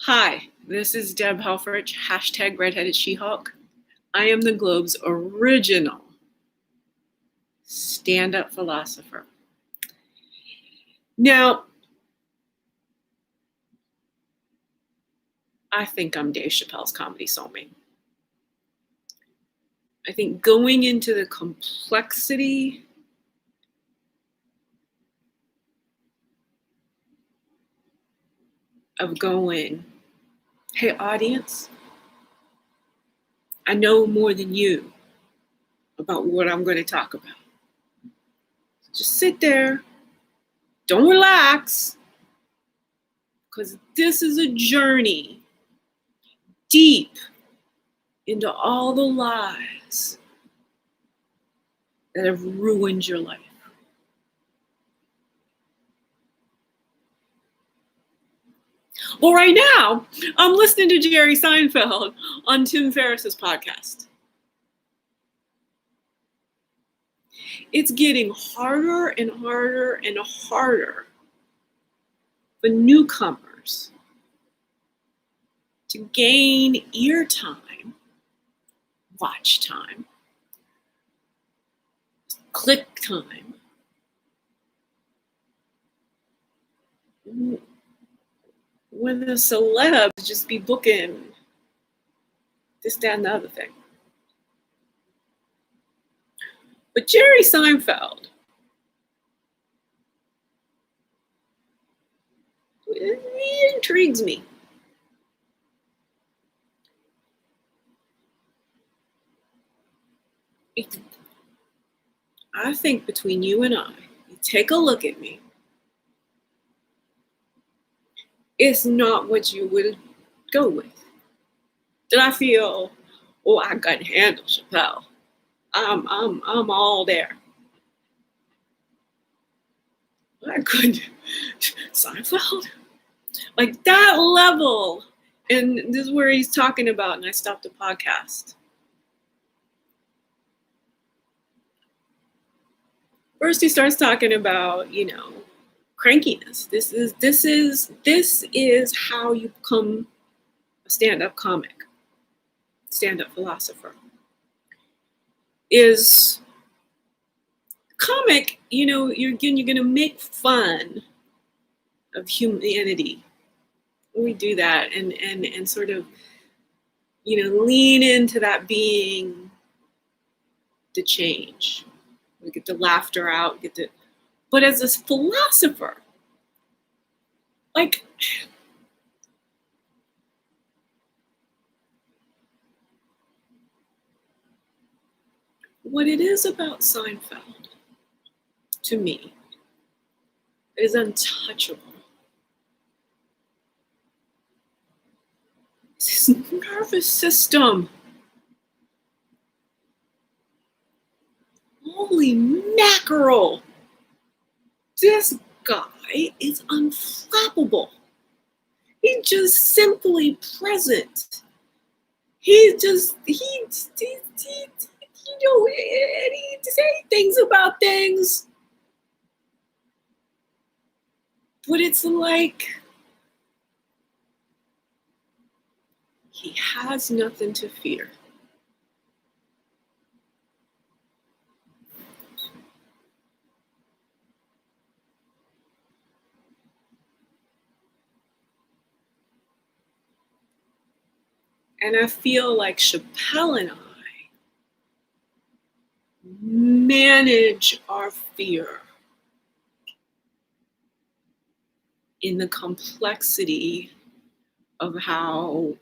Hi, this is Deb Helfrich, hashtag Redheaded She-Hulk. I am the Globe's original stand-up philosopher. Now, I think I'm Dave Chappelle's comedy soulmate. I think going into the complexity of going, hey audience, I know more than you about what I'm going to talk about. Just sit there, don't relax, because this is a journey deep into all the lies that have ruined your life. Well, right now, I'm listening to Jerry Seinfeld on Tim Ferriss's podcast. It's getting harder and harder and harder for newcomers to gain ear time, watch time, click time, when the celebs just be booking this, that, and the other thing. But Jerry Seinfeld, he intrigues me. I think between you and I, you take a look at me, it's not what you would go with. Did I feel, oh, I got to handle Chappelle? I'm all there. I couldn't. Seinfeld, like that level, and this is where he's talking about. And I stopped the podcast. First, he starts talking about, crankiness. This is how you become a stand-up comic, stand-up philosopher. Is comic, you're going to make fun of humanity. We do that and sort of, lean into that being the change. We get the laughter out, but as a philosopher, like, what it is about Seinfeld, to me, is untouchable. It's his nervous system. Holy mackerel. This guy is unflappable. He's just simply present. He say things about things, but it's like he has nothing to fear. And I feel like Chappelle and I manage our fear in the complexity of how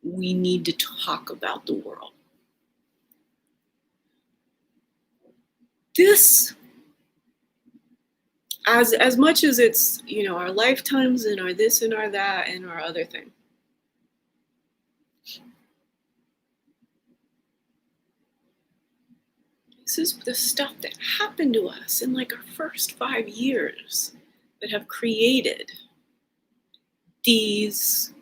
we need to talk about the world. This, as much as it's, our lifetimes and our this and our that and our other thing. This is the stuff that happened to us in like our first 5 years that have created these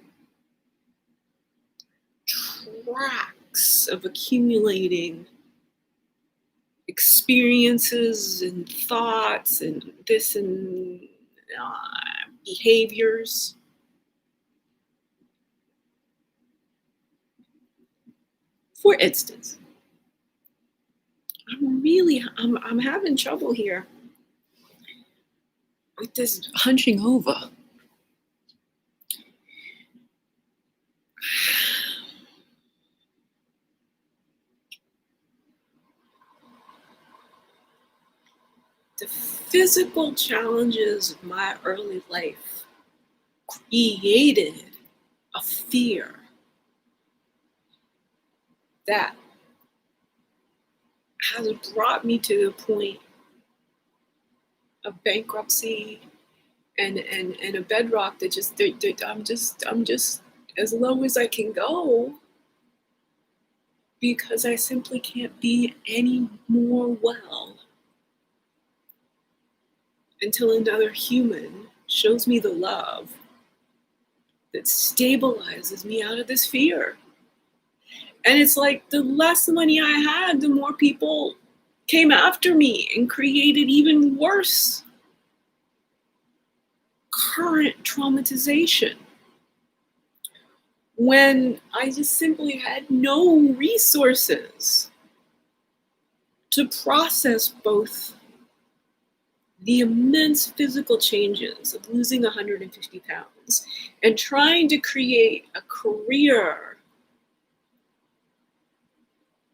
tracks of accumulating experiences and thoughts and this and behaviors. For instance, I'm having trouble here with this hunching over. The physical challenges of my early life created a fear that has brought me to the point of bankruptcy and a bedrock that I'm just as low as I can go, because I simply can't be any more well until another human shows me the love that stabilizes me out of this fear. And it's like the less money I had, the more people came after me and created even worse current traumatization, when I just simply had no resources to process both the immense physical changes of losing 150 pounds and trying to create a career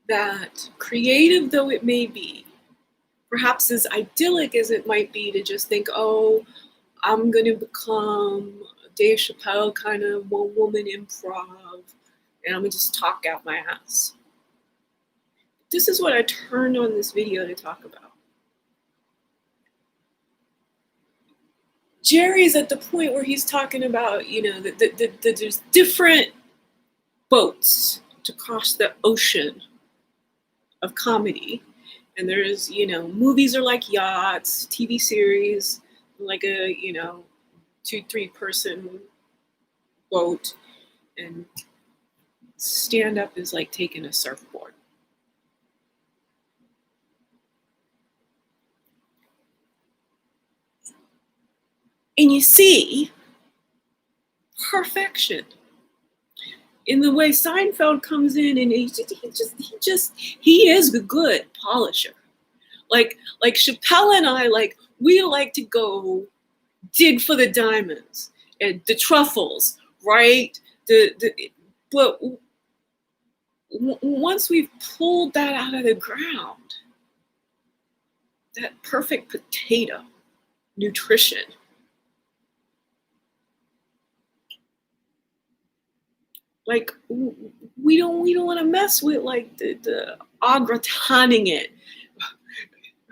that, creative though it may be, perhaps as idyllic as it might be to just think, oh, I'm going to become Dave Chappelle kind of one woman improv, and I'm going to just talk out my ass. This is what I turned on this video to talk about. Jerry's at the point where he's talking about, that there's different boats to cross the ocean of comedy. And there's, movies are like yachts, TV series, like a, 2-3 person boat, and stand up is like taking a surfboard. And you see perfection in the way Seinfeld comes in, and he is a good polisher. Like Chappelle and I, we like to go dig for the diamonds and the truffles, right? But once we've pulled that out of the ground, that perfect potato nutrition, we don't want to mess with the au grataning it,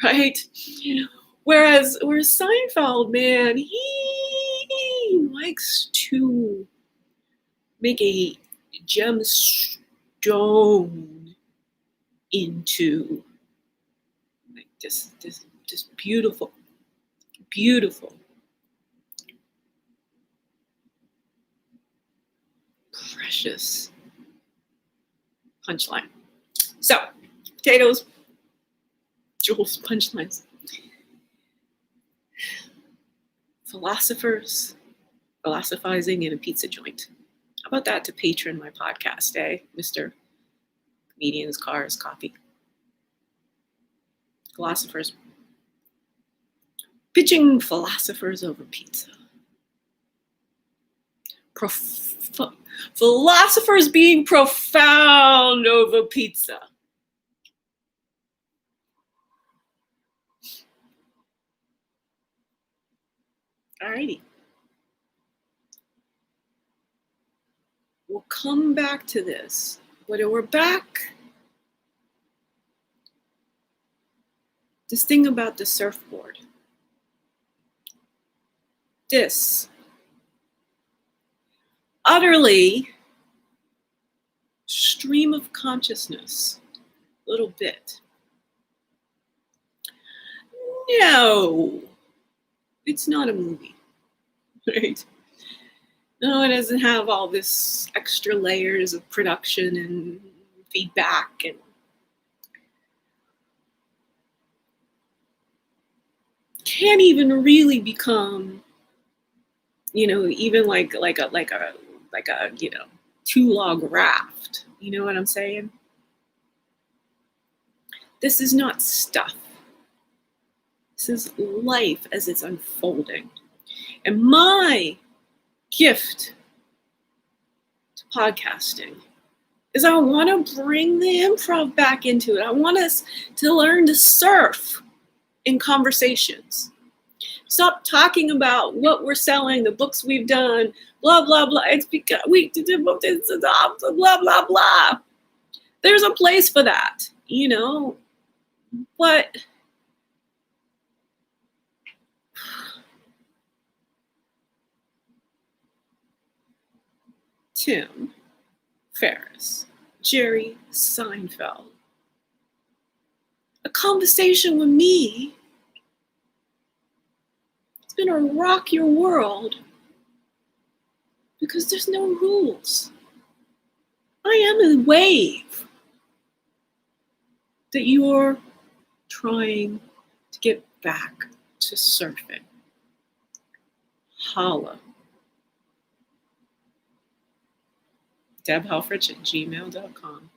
right? Whereas Seinfeld, man, he likes to make a gemstone into this beautiful, beautiful, precious punchline. So, potatoes, Jules, punchlines. Philosophizing in a pizza joint. How about that to patron my podcast, Mr. Comedians, Cars, Coffee. Philosophers. Pitching philosophers over pizza. Philosophers being profound over pizza. Alrighty. We'll come back to this. When we're back, this thing about the surfboard. This utterly stream of consciousness, little bit. No, it's not a movie, right? No, it doesn't have all this extra layers of production and feedback and can't even really become even like a 2 log raft. You know what I'm saying? This is not stuff. This is life as it's unfolding. And my gift to podcasting is I want to bring the improv back into it. I want us to learn to surf in conversations. Stop talking about what we're selling, the books we've done, blah, blah, blah. It's because we did blah, blah, blah. There's a place for that, but Tim Ferriss, Jerry Seinfeld, a conversation with me is going to rock your world because there's no rules. I am a wave that you're trying to get back to surfing. Holla. DebHelfrich@gmail.com.